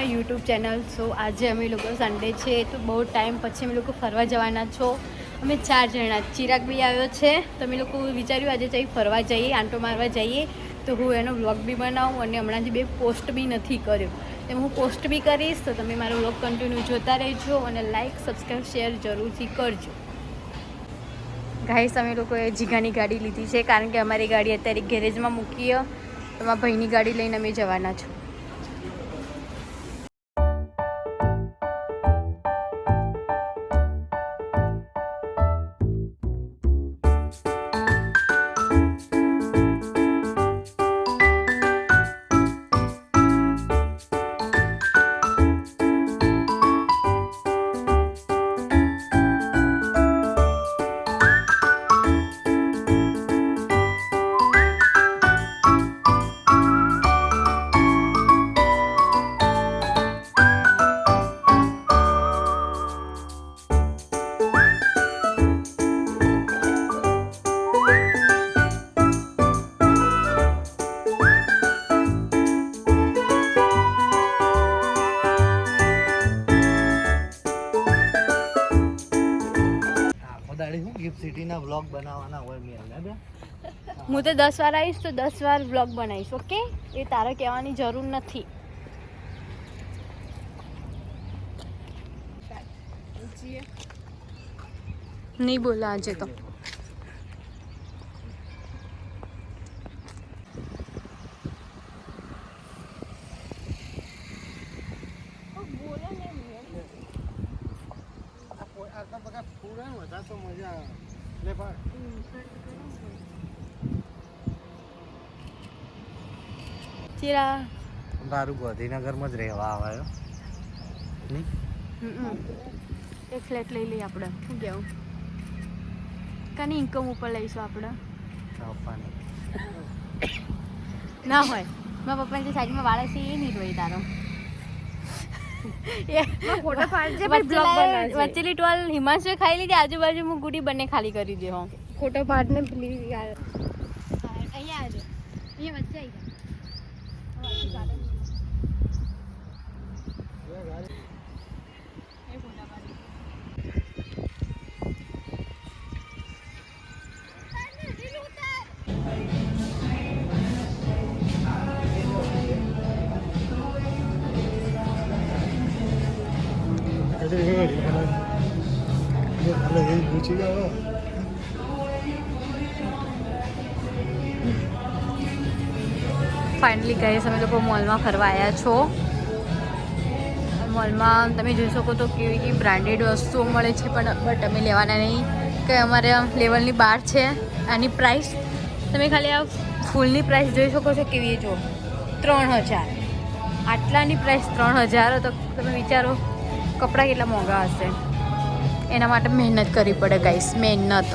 My YouTube channel. સો આજે અમે લોકો સન્ડે છે તો બહુ ટાઈમ પછી અમે લોકો ફરવા જવાના છો. અમે 4 જણા, ચિરાગ બી આવ્યો છે તો અમે લોકો વિચાર્યું આજે જઈ ફરવા જઈએ, આંટો મારવા જઈએ. તો હું એનો વ્લોગ બી બનાવું અને હમણાંથી 2 પોસ્ટ બી નથી કર્યો, તેમ હું પોસ્ટ બી કરીશ. તો તમે મારો વ્લોગ કન્ટિન્યુ જોતા રહેજો અને લાઇક, સબસ્ક્રાઈબ, શેર જરૂરથી કરજો. ગાઈસ, અમે લોકોએ જીગાની ગાડી લીધી છે કારણ કે અમારી ગાડી અત્યારે ગેરેજમાં મૂકીએ તો મારા ભાઈની ગાડી લઈને અમે જવાના છો. ગિફ્ટ સિટીના વ્લોગ બનાવવાના હોય મેં. હું તો 10 વાર આવીશ તો 10 વાર વ્લોગ બનાવીશ. ઓકે, એ તારે કહેવાની જરૂર નથી. નહીં બોલા આજે તો. ચીરા તારું ગાંધીનગરમાં જ રહેવા આવ્યો નહીં? એક ફ્લેટ લઈ લઈએ આપણે. શું કહેવું? કાની ઇન્કમ ઉપર લઈશું આપણે? પપ્પાને ના હોય મારા પપ્પાની જે સાઈડમાં વાળા છે એ નહીં રોઈ તારો. વચ્ચેલી ટોલ હિમાંશુએ ખાઈ લીધી, આજુબાજુ હું ગુડી બંને ખાલી કરી દે. હો ફોટો પાડને પ્લીઝ યાર. અહીંયા આવજો, અહીંયા વચ્ચે આવી ફાઇનલી ગાઈસ અમે લોકો મોલમાં ફરવા આવ્યા છો. મોલમાં તમે જોઈ શકો તો કેવી બ્રાન્ડેડ વસ્તુઓ મળે છે, બટ અમે લેવાના નહીં કે અમારે લેવલની બહાર છે. આની પ્રાઇસ તમે ખાલી આ ફૂલની પ્રાઇસ જોઈ શકો છો કેવી જો 3000. આટલાની પ્રાઇસ 3000, તો તમે વિચારો કપડાં કેટલા મોંઘા હશે. એના માટે મહેનત કરવી પડે ગાઈસ, મહેનત.